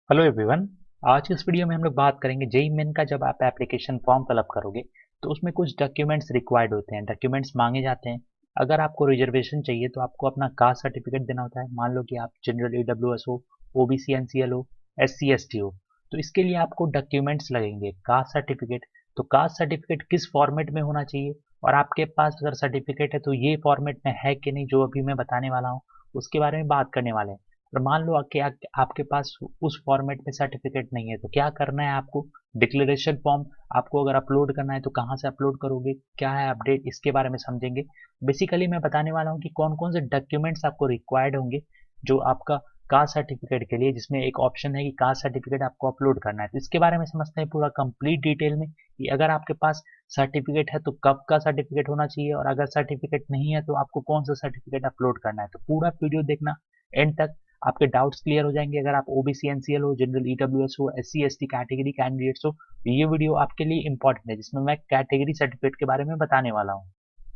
Hello everyone. आज इस video में हम लोग बात करेंगे जेईई मेन का। जब आप एप्लीकेशन फॉर्म फिलअप करोगे तो उसमें कुछ डॉक्यूमेंट्स रिक्वायर्ड होते हैं, डॉक्यूमेंट्स मांगे जाते हैं। अगर आपको रिजर्वेशन चाहिए तो आपको अपना कास्ट सर्टिफिकेट देना होता है। मान लो कि आप जनरल ईडब्ल्यूएस हो, ओबीसी एनसीएल हो, एससी एसटी हो, तो इसके लिए आपको डॉक्यूमेंट्स लगेंगे। कास्ट सर्टिफिकेट, तो कास्ट सर्टिफिकेट किस फॉर्मेट में होना चाहिए और आपके पास अगर सर्टिफिकेट है तो ये फॉर्मेट में है कि नहीं, जो अभी मैं बताने वाला हूँ उसके बारे में बात करने वाले हैं। और मान लो कि आपके पास उस फॉर्मेट में सर्टिफिकेट नहीं है तो क्या करना है आपको। डिक्लेरेशन फॉर्म आपको अगर अपलोड करना है तो कहाँ से अपलोड करोगे, क्या है अपडेट, इसके बारे में समझेंगे। बेसिकली मैं बताने वाला हूँ कि कौन कौन से डॉक्यूमेंट्स आपको रिक्वायर्ड होंगे जो आपका कास्ट सर्टिफिकेट के लिए, जिसमें एक ऑप्शन है कि कास्ट सर्टिफिकेट आपको अपलोड करना है। तो इसके बारे में समझते हैं पूरा कंप्लीट डिटेल में कि अगर आपके पास सर्टिफिकेट है तो कब का सर्टिफिकेट होना चाहिए, और अगर सर्टिफिकेट नहीं है तो आपको कौन सा सर्टिफिकेट अपलोड करना है। तो पूरा वीडियो देखना एंड तक, आपके डाउट्स क्लियर हो जाएंगे। अगर आप ओबीसी एनसीएल हो, जनरल ईडब्ल्यूएस हो, एससी एसटी कैटेगरी कैंडिडेट्स हो तो ये वीडियो आपके लिए इंपॉर्टेंट है, जिसमें मैं कैटेगरी सर्टिफिकेट के बारे में बताने वाला हूँ।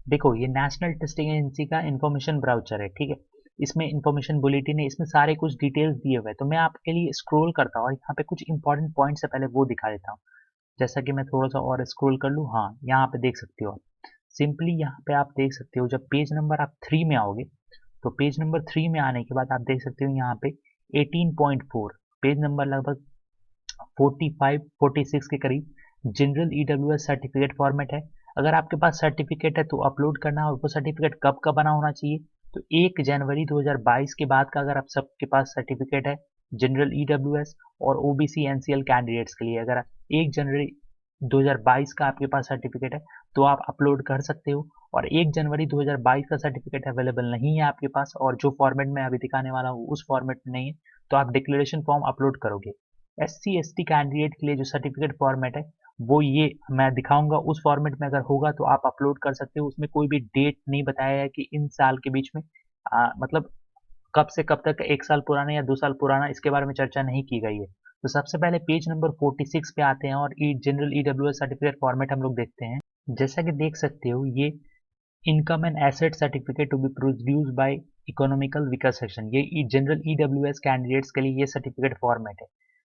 देखो, ये नेशनल टेस्टिंग एजेंसी का इन्फॉर्मेशन ब्राउचर है, ठीक है। इसमें इन्फॉर्मेशन बुलेटिन है, इसमें सारे कुछ डिटेल्स दिए हुए हैं। तो मैं आपके लिए स्क्रॉल करता हूँ और यहाँ पे कुछ इंपॉर्टेंट पॉइंट्स है, पहले वो दिखा देता हूँ। जैसा कि मैं थोड़ा सा और स्क्रॉल कर लूँ, हाँ यहाँ पे देख सकते हो आप। सिंपली यहाँ पे आप देख सकते हो, जब पेज नंबर आप 3 में आओगे तो पेज नंबर 3 में आने के बाद आप देख सकते हो यहाँ पे 18.4, पेज नंबर लगभग 45 46 के करीब जनरल ईडब्ल्यूएस सर्टिफिकेट फॉर्मेट है। अगर आपके पास सर्टिफिकेट है तो अपलोड करना, और वो सर्टिफिकेट कब का बना होना चाहिए। तो 1 जनवरी 2022 के बाद का अगर आप सबके पास सर्टिफिकेट है जनरल ईडब्ल्यूएस और ओबीसी एनसीएल कैंडिडेट्स के लिए, अगर 1 जनवरी 2022 का आपके पास सर्टिफिकेट है तो आप अपलोड कर सकते हो। और 1 जनवरी 2022 का सर्टिफिकेट अवेलेबल नहीं है आपके पास, और जो फॉर्मेट में अभी दिखाने वाला हूँ उस फॉर्मेट में नहीं है, तो आप डिक्लेरेशन फॉर्म अपलोड करोगे। एससी एसटी कैंडिडेट के लिए जो सर्टिफिकेट फॉर्मेट है वो ये मैं दिखाऊंगा, उस फॉर्मेट में अगर होगा तो आप अपलोड कर सकते हो। उसमें कोई भी डेट नहीं बताया है कि इन साल के बीच में मतलब कब से कब तक, 1 साल पुराना या 2 साल पुराना, इसके बारे में चर्चा नहीं की गई है। तो सबसे पहले पेज नंबर 46 पे आते हैं और जनरल ईडब्ल्यूएस सर्टिफिकेट फॉर्मेट हम लोग देखते हैं। जैसा कि देख सकते हो, ये income and asset certificate to be produce by economical weaker section, ये जनरल ईडब्ल्यूएस कैंडिडेट्स के लिए ये सर्टिफिकेट फॉर्मेट है।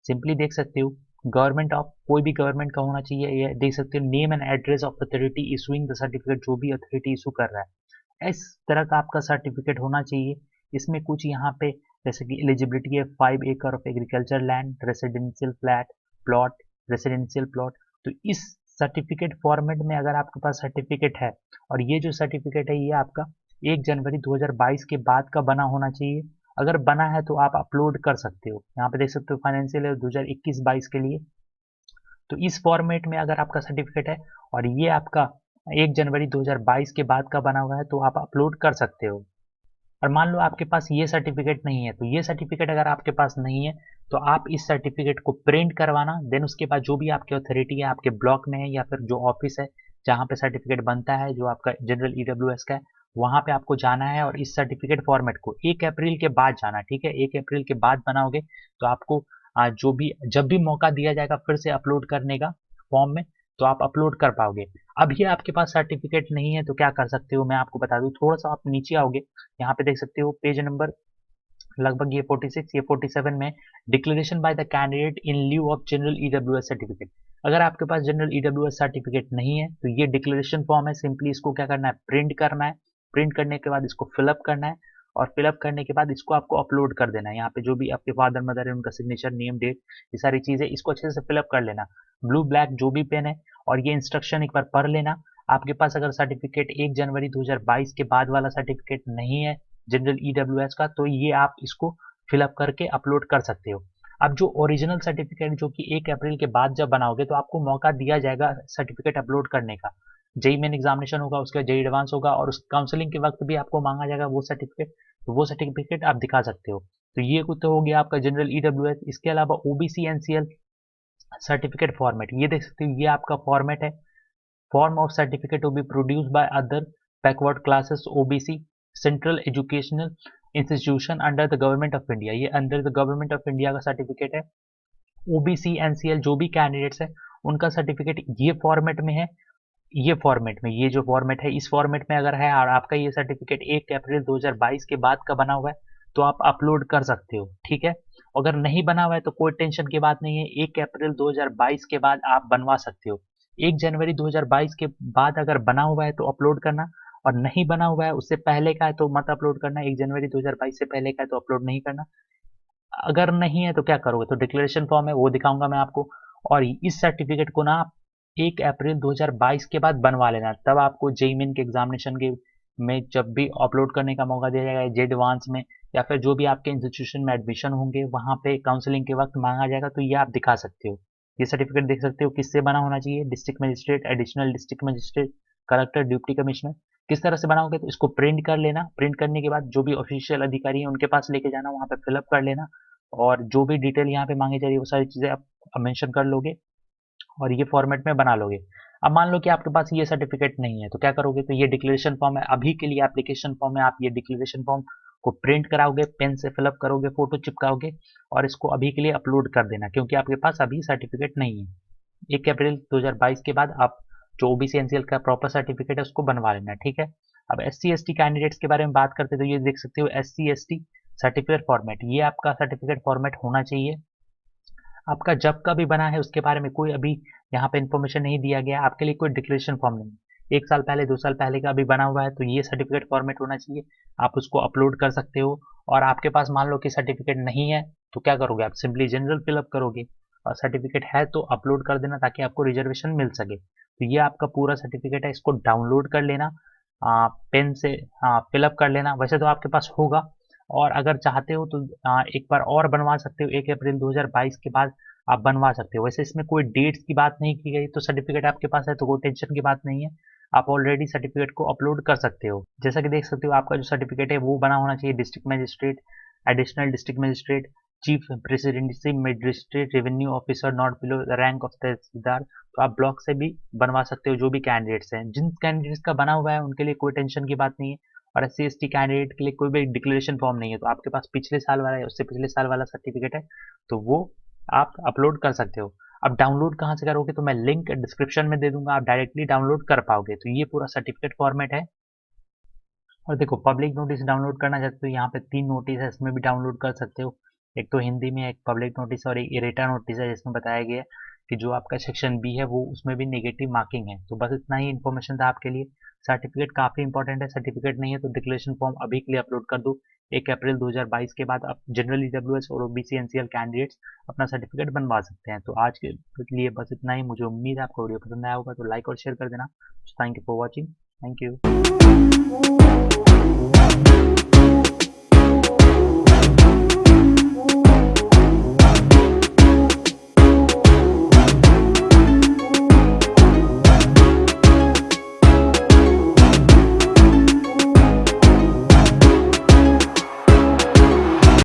सिंपली देख सकते हो, गवर्नमेंट ऑफ, कोई भी गवर्नमेंट का होना चाहिए। ये देख सकते हो, name and address of authority issuing the certificate, जो भी अथॉरिटी इशू कर रहा है इस तरह का आपका सर्टिफिकेट होना चाहिए। इसमें कुछ यहाँ पे जैसे कि एलिजिबिलिटी है 5 एकड़ of agriculture land, residential flat plot, residential plot. तो इस सर्टिफिकेट फॉर्मेट में अगर आपके पास सर्टिफिकेट है, और ये जो सर्टिफिकेट है ये आपका 1 जनवरी 2022 के बाद का बना होना चाहिए। अगर बना है तो आप अपलोड कर सकते हो। यहाँ पे देख सकते हो फाइनेंशियल ईयर 2021-22 के लिए। तो इस फॉर्मेट में अगर आपका सर्टिफिकेट है और ये आपका 1 जनवरी 2022 के बाद का बना हुआ है तो आप अपलोड कर सकते हो। और मान लो आपके पास ये सर्टिफिकेट नहीं है, तो ये सर्टिफिकेट अगर आपके पास नहीं है तो आप इस सर्टिफिकेट को प्रिंट करवाना। देन उसके बाद जो भी आपकी अथॉरिटी है, आपके ब्लॉक में है या फिर जो ऑफिस है जहाँ पे सर्टिफिकेट बनता है, जो आपका जनरल ईडब्ल्यूएस का है, वहाँ पे आपको जाना है और इस सर्टिफिकेट फॉर्मेट को 1 अप्रैल के बाद जाना, ठीक है। 1 अप्रैल के बाद बनाओगे तो आपको जो भी जब भी मौका दिया जाएगा फिर से अपलोड करने का फॉर्म में, तो आप अपलोड कर पाओगे। अब ये आपके पास सर्टिफिकेट नहीं है तो क्या कर सकते हो, मैं आपको बता दूं। थोड़ा सा आप नीचे आओगे, यहाँ पे देख सकते हो पेज नंबर लगभग ये 46 ये 47 में, declaration by the candidate in lieu of general EWS certificate. अगर आपके पास जनरल ईडब्ल्यूएस सर्टिफिकेट नहीं है तो ये डिक्लेरेशन फॉर्म है। सिंपली इसको क्या करना है, प्रिंट करना है। प्रिंट करने के बाद इसको फिलअप करना है, और फिलअप करने के बाद इसको आपको अपलोड कर देना है। यहाँ पे जो भी आपके फादर मदर है उनका सिग्नेचर, नेम, डेट, ये सारी चीजें इसको अच्छे से फिलअप कर लेना, ब्लू ब्लैक जो भी पेन है। और ये इंस्ट्रक्शन एक बार पढ़ लेना। आपके पास अगर सर्टिफिकेट 1 जनवरी 2022 के बाद वाला सर्टिफिकेट नहीं है जनरल ईडब्ल्यूएस का, तो ये आप इसको फिलअप करके अपलोड कर सकते हो। अब जो ओरिजिनल सर्टिफिकेट जो कि 1 अप्रैल के बाद जब बनाओगे तो आपको मौका दिया जाएगा सर्टिफिकेट अपलोड करने का। जेई मेन एग्जामिनेशन होगा, उसके बाद जेई एडवांस होगा, और उस काउंसलिंग के वक्त भी आपको मांगा जाएगा वो सर्टिफिकेट, तो वो सर्टिफिकेट आप दिखा सकते हो। तो ये कुछ तो हो गया आपका जनरल ईडब्ल्यूएस। इसके अलावा ओबीसी एनसीएल सर्टिफिकेट फॉर्मेट, ये देख सकते हो, ये आपका फॉर्मेट है। Form of certificate to be produced by other backward classes OBC central educational institution under the government of India, ये under the government of India का सर्टिफिकेट है। ओबीसी एनसीएल जो भी कैंडिडेट्स है उनका सर्टिफिकेट ये फॉर्मेट में है। ये फॉर्मेट में, ये जो फॉर्मेट है इस फॉर्मेट में अगर है और आपका ये सर्टिफिकेट 1 अप्रैल 2022 के बाद का बना हुआ है तो आप अपलोड कर सकते हो, ठीक है। अगर नहीं बना हुआ है तो कोई टेंशन की बात नहीं है, 1 अप्रैल 2022 के बाद आप बनवा सकते हो। 1 जनवरी 2022 के बाद अगर बना हुआ है तो अपलोड करना, और नहीं बना हुआ है उससे पहले का है तो मत अपलोड करना, 1 जनवरी 2022 से पहले का है तो अपलोड नहीं करना। अगर नहीं है तो क्या करोगे, तो डिक्लेरेशन फॉर्म है वो दिखाऊंगा मैं आपको, और इस सर्टिफिकेट को ना 1 अप्रैल 2022 के बाद बनवा लेना, तब आपको जेईई मेन के एग्जामिनेशन के में जब भी अपलोड करने का मौका दिया जाएगा जे एडवांस में, या फिर जो भी आपके इंस्टीट्यूशन में एडमिशन होंगे वहाँ पे काउंसलिंग के वक्त मांगा जाएगा, तो ये आप दिखा सकते हो। ये सर्टिफिकेट देख सकते हो किससे बना होना चाहिए, district magistrate, additional district magistrate, collector, deputy commissioner. किस तरह से बनाओगे, तो इसको प्रिंट कर लेना, प्रिंट करने के बाद जो भी ऑफिशियल अधिकारी है उनके पास लेके जाना, वहाँ पे फिलअप कर लेना, और जो भी डिटेल यहाँ पे मांगी जा रही है वो सारी चीज़ें आप मेंशन कर लोगे और ये फॉर्मेट में बना लोगे। अब मान लो कि आपके पास ये सर्टिफिकेट नहीं है तो क्या करोगे, तो ये डिक्लेरेशन फॉर्म है, अभी के लिए एप्लीकेशन फॉर्म है, आप ये डिक्लेरेशन फॉर्म को प्रिंट कराओगे, पेन से फिलअप करोगे, फोटो चिपकाओगे और इसको अभी के लिए अपलोड कर देना, क्योंकि आपके पास अभी सर्टिफिकेट नहीं है। 1 अप्रैल 2022 के बाद आप जो ओबीसी एनसीएल का प्रॉपर सर्टिफिकेट है उसको बनवा लेना, ठीक है। अब एससी एसटी कैंडिडेट्स के बारे में बात करते हैं तो ये देख सकते हो एससी एसटी सर्टिफिकेट फॉर्मेट, ये आपका सर्टिफिकेट फॉर्मेट होना चाहिए। आपका जब का भी बना है उसके बारे में कोई अभी यहाँ पे इन्फॉर्मेशन नहीं दिया गया, आपके लिए कोई डिक्लेरेशन फॉर्म नहीं, 1 साल पहले 2 साल पहले का भी बना हुआ है तो ये सर्टिफिकेट फॉर्मेट होना चाहिए, आप उसको अपलोड कर सकते हो। और आपके पास मान लो कि सर्टिफिकेट नहीं है तो क्या करोगे, आप सिंपली जनरल फिलअप करोगे, और सर्टिफिकेट है तो अपलोड कर देना ताकि आपको रिजर्वेशन मिल सके। तो ये आपका पूरा सर्टिफिकेट है, इसको डाउनलोड कर लेना, पेन से फिलअप कर लेना, वैसे तो आपके पास होगा, और अगर चाहते हो तो एक बार और बनवा सकते हो, 1 अप्रैल 2022 के बाद आप बनवा सकते हो। वैसे इसमें कोई डेट्स की बात नहीं की गई, तो सर्टिफिकेट आपके पास है तो कोई टेंशन की बात नहीं है, आप ऑलरेडी सर्टिफिकेट को अपलोड कर सकते हो। जैसा कि देख सकते हो आपका जो सर्टिफिकेट है वो बना होना चाहिए district magistrate, additional district magistrate, chief presidency magistrate, revenue officer not below the rank of tehsildar. तो आप ब्लॉक से भी बनवा सकते हो, जो भी कैंडिडेट्स हैं, जिन कैंडिडेट्स का बना हुआ है उनके लिए कोई टेंशन की बात नहीं है। और S C S T candidate के लिए कोई भी डिक्लेरेशन फॉर्म नहीं है तो आपके पास पिछले साल वाला या उससे पिछले साल वाला सर्टिफिकेट है तो वो आप अपलोड कर सकते हो। अब डाउनलोड कहाँ से करोगे, तो मैं लिंक डिस्क्रिप्शन में दे दूंगा, आप डायरेक्टली डाउनलोड कर पाओगे। तो ये पूरा सर्टिफिकेट फॉर्मेट है। और देखो पब्लिक नोटिस डाउनलोड करना चाहते हो, यहाँ पे 3 नोटिस है, इसमें भी डाउनलोड कर सकते हो। एक तो हिंदी में एक पब्लिक नोटिस और एक इरेटा नोटिस है, जिसमें बताया गया है कि जो आपका सेक्शन बी है वो उसमें भी नेगेटिव मार्किंग है। तो बस इतना ही इन्फॉर्मेशन था आपके लिए। सर्टिफिकेट काफ़ी इंपॉर्टेंट है, सर्टिफिकेट नहीं है तो डिक्लेरेशन फॉर्म अभी के लिए अपलोड कर दो। 1 अप्रैल 2022 के बाद आप जनरल ईडब्ल्यूएस और ओबीसी एनसीएल कैंडिडेट्स अपना सर्टिफिकेट बनवा सकते हैं। तो आज के लिए बस इतना ही। मुझे उम्मीद है आपको वीडियो पसंद आया होगा, तो लाइक और शेयर कर देना। Thank you for watching. Thank you.